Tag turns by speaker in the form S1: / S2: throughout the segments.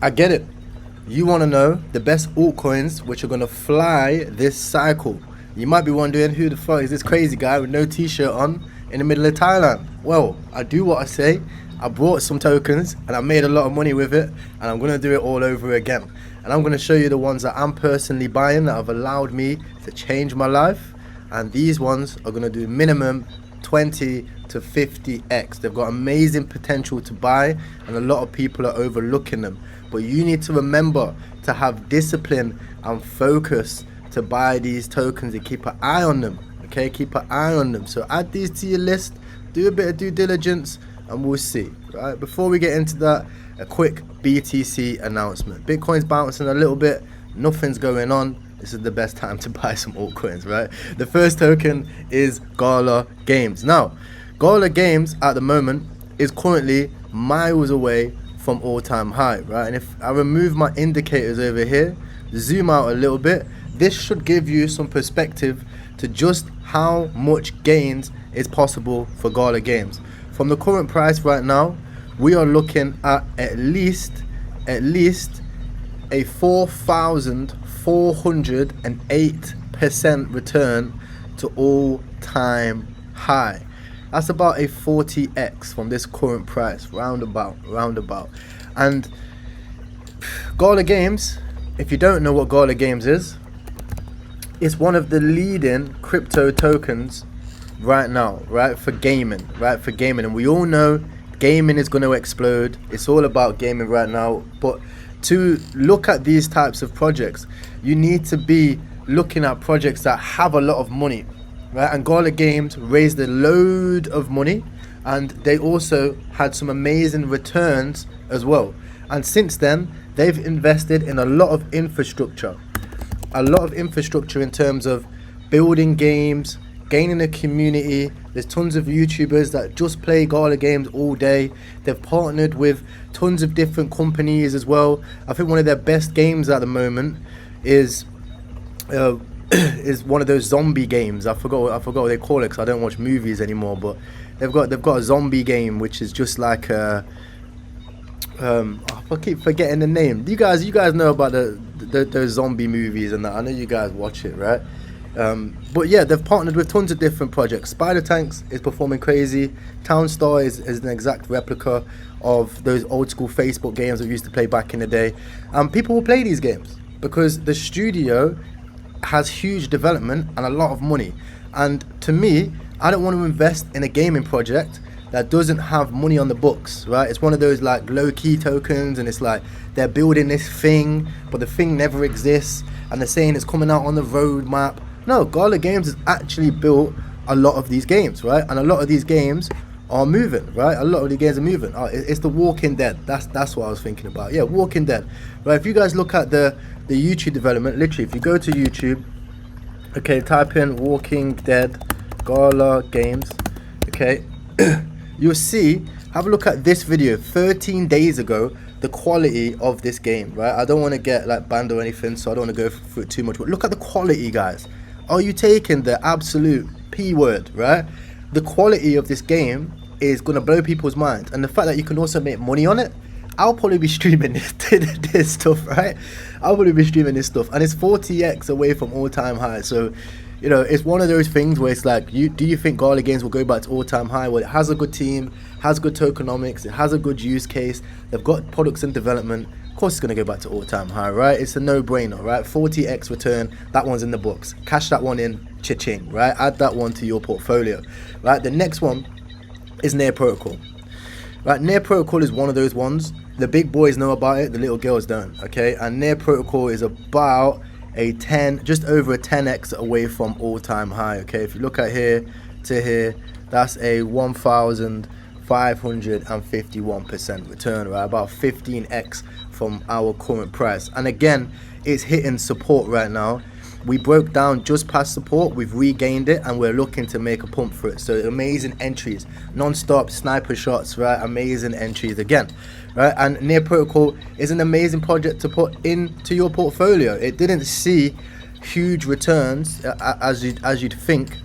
S1: I get it. You want to know the best altcoins which are going to fly this cycle. You might be wondering, who the fuck is this crazy guy with no t-shirt on in the middle of Thailand? Well, I do what I say. I bought some tokens and I made a lot of money with it, and I'm going to do it all over again. And I'm going to show you the ones that I'm personally buying that have allowed me to change my life. And these ones are going to do minimum 20 to 50x. They've got amazing potential to buy, and a lot of people are overlooking them. But you need to remember to have discipline and focus to buy these tokens and keep an eye on them. Okay, keep an eye on them. So add these to your list, do a bit of due diligence, and we'll see. Right, before we get into that, a quick BTC announcement. Bitcoin's bouncing a little bit, nothing's going on. This is the best time to buy some altcoins, right? The first token is Gala Games. Now, Gala Games at the moment is currently miles away from all-time high, right? And if I remove my indicators over here, zoom out a little bit, this should give you some perspective to just how much gains is possible for Gala Games. From the current price right now, we are looking at least a 4,408% return to all-time high. That's about a 40x from this current price, roundabout. And Gala Games, if you don't know what Gala Games is, it's one of the leading crypto tokens right now, right, for gaming, and we all know gaming is going to explode. It's all about gaming right now. But to look at these types of projects, you need to be looking at projects that have a lot of money, right? And Gala Games raised a load of money, and they also had some amazing returns as well. And since then, they've invested in a lot of infrastructure in terms of building games, gaining a community. There's tons of YouTubers that just play Gala Games all day. They've partnered with tons of different companies as well. I think one of their best games at the moment is one of those zombie games. I forgot what they call it because I don't watch movies anymore. But they've got a zombie game which is just like I keep forgetting the name. You guys know about those zombie movies and that. I know you guys watch it, right? But yeah, they've partnered with tons of different projects. Spider Tanks is performing crazy. Townstar is an exact replica of those old school Facebook games that we used to play back in the day. People will play these games because the studio has huge development and a lot of money. And to me, I don't want to invest in a gaming project that doesn't have money on the books, right? It's one of those like low-key tokens, and it's like they're building this thing, but the thing never exists, and they're saying it's coming out on the roadmap. No, Gala Games has actually built a lot of these games, right? And a lot of these games are moving, right? A lot of the games are moving. It's the Walking Dead. That's what I was thinking about. Yeah, Walking Dead. Right, if you guys look at the YouTube development, literally, if you go to YouTube, okay, type in Walking Dead Gala Games, okay, you'll see, have a look at this video 13 days ago, the quality of this game, right? I don't want to get like banned or anything, so I don't want to go through it too much, but look at the quality, guys. Are you taking the absolute P word, right? The quality of this game is going to blow people's minds, and the fact that you can also make money on it, I'll probably be streaming this stuff, right? I'll probably be streaming this stuff, and it's 40x away from all-time high. So, you know, it's one of those things where it's like, do you think Gala Games will go back to all-time high? Well, it has a good team, has good tokenomics, it has a good use case, they've got products in development. Of course it's going to go back to all-time high, right? It's a no-brainer, right? 40x return, that one's in the books. Cash that one in, cha-ching, right? Add that one to your portfolio, right? The next one is Near Protocol, right? Near Protocol is one of those ones. The big boys know about it, the little girls don't, okay? And Near Protocol is about just over a 10x away from all-time high, okay? If you look at here to here, that's a 1,551% return, right? About 15x from our current price. And again, it's hitting support right now. We broke down just past support, we've regained it, and we're looking to make a pump for it. So amazing entries, non-stop sniper shots, right? Amazing entries again, right? And Near Protocol is an amazing project to put into your portfolio. It didn't see huge returns as you'd think,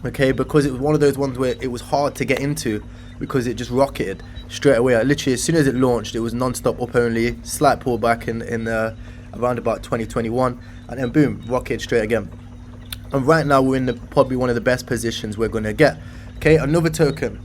S1: okay, because it was one of those ones where it was hard to get into. because it just rocketed straight away. Literally, as soon as it launched, it was non-stop up only, slight pullback in around about 2021, and then boom, rocketed straight again. And right now we're in probably one of the best positions we're going to get. Okay, another token,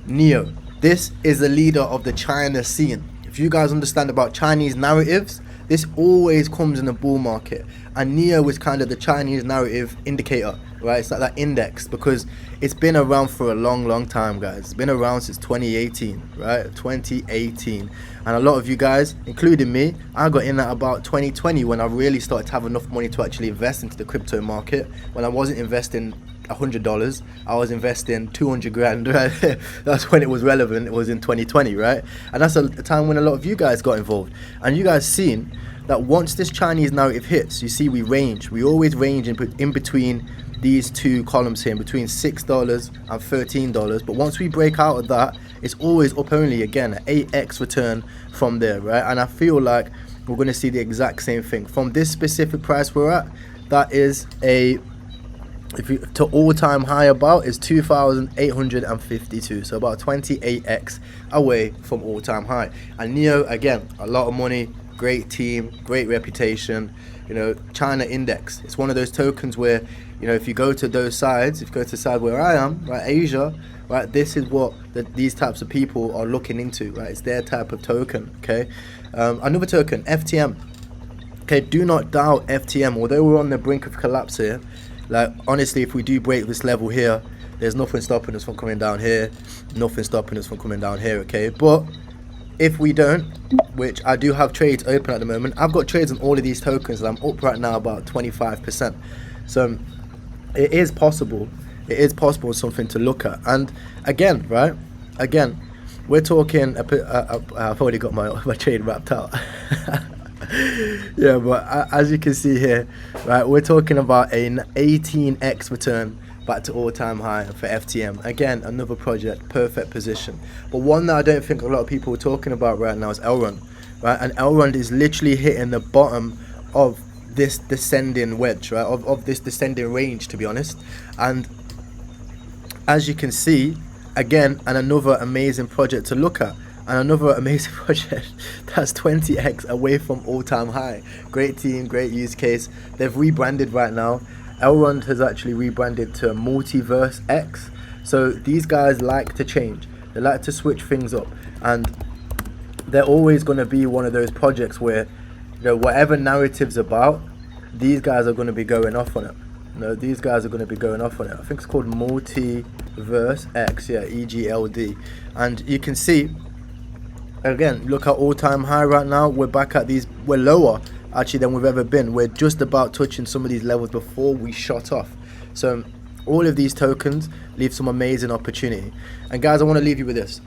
S1: NEO. This is the leader of the China scene. If you guys understand about Chinese narratives, this always comes in a bull market, and NEO is kind of the Chinese narrative indicator, right? It's like that index, because it's been around for a long time, guys. It's been around since 2018, right? 2018. And a lot of you guys, including me, I got in at about 2020 when I really started to have enough money to actually invest into the crypto market. When I wasn't investing $100, I was investing 200 grand, right? That's when it was relevant. It was in 2020, right? And that's a time when a lot of you guys got involved, and you guys seen that once this Chinese narrative hits, you see we always range in between these two columns here, between $6 and $13. But once we break out of that, it's always up only again, an 8x return from there, right? And I feel like we're going to see the exact same thing from this specific price we're at. That is to all-time high about is 2,852, so about 28x away from all-time high. And NEO, again, a lot of money, great team, great reputation, you know, China index. It's one of those tokens where, you know, if you go to those sides, if you go to the side where I am, right, Asia, right, this is what these types of people are looking into, right? It's their type of token. Okay, another token, FTM. Okay, do not doubt FTM. Although we're on the brink of collapse here, like honestly, if we do break this level here, there's nothing stopping us from coming down here, nothing stopping us from coming down here. Okay, but if we don't, which I do have trades open at the moment, I've got trades on all of these tokens, and I'm up right now about 25%. So it is possible. It is possible, something to look at. And again, right? Again, we're talking. I've already got my trade wrapped out. Yeah, but as you can see here, right, we're talking about an 18x return back to all-time high for FTM. Again, another project, perfect position. But one that I don't think a lot of people are talking about right now is Elrond, right? And Elrond is literally hitting the bottom of this descending wedge, right? Of this descending range, to be honest. And as you can see, again, and another amazing project to look at. And another amazing project that's 20x away from all-time high. Great team, great use case. They've rebranded right now. Elrond has actually rebranded to Multiverse X. So these guys like to change. They like to switch things up. And they're always going to be one of those projects where, you know, whatever narrative's about, these guys are going to be going off on it. No, these guys are going to be going off on it. I think it's called Multiverse X, yeah, EGLD. And you can see, again, look at all-time high right now. We're back at these, we're lower actually than we've ever been. We're just about touching some of these levels before we shot off. So all of these tokens leave some amazing opportunity. And guys, I want to leave you with this.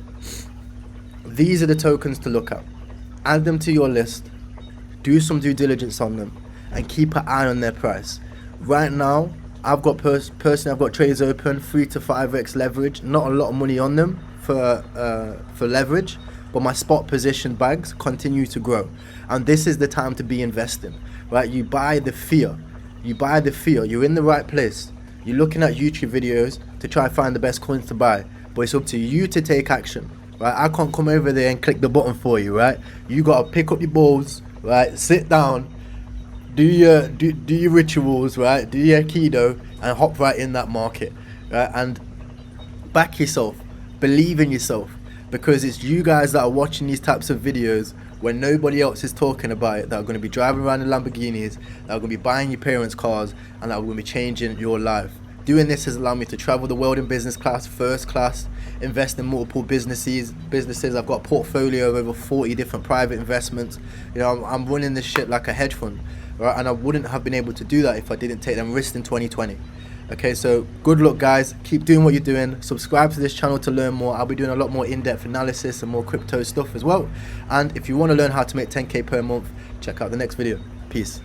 S1: These are the tokens to look at. Add them to your list, do some due diligence on them, and keep an eye on their price. Right now, I've got personally, I've got trades open, 3 to 5x leverage. Not a lot of money on them for leverage, but my spot position bags continue to grow. And this is the time to be investing, right? You buy the fear. You buy the fear. You're in the right place. You're looking at YouTube videos to try and find the best coins to buy, but it's up to you to take action, right? I can't come over there and click the button for you, right? You gotta pick up your balls, right? Sit down, do your rituals, right? Do your keto, and hop right in that market, right? And back yourself, believe in yourself, because it's you guys that are watching these types of videos when nobody else is talking about it, that are going to be driving around in Lamborghinis, that are going to be buying your parents' cars, and that are going to be changing your life. Doing this has allowed me to travel the world in business class, first class, invest in multiple businesses. I've got a portfolio of over 40 different private investments. You know, I'm running this shit like a hedge fund, right? And I wouldn't have been able to do that if I didn't take them risks in 2020. Okay, so good luck, guys. Keep doing what you're doing. Subscribe to this channel to learn more. I'll be doing a lot more in-depth analysis and more crypto stuff as well. And if you want to learn how to make 10K per month, check out the next video. Peace.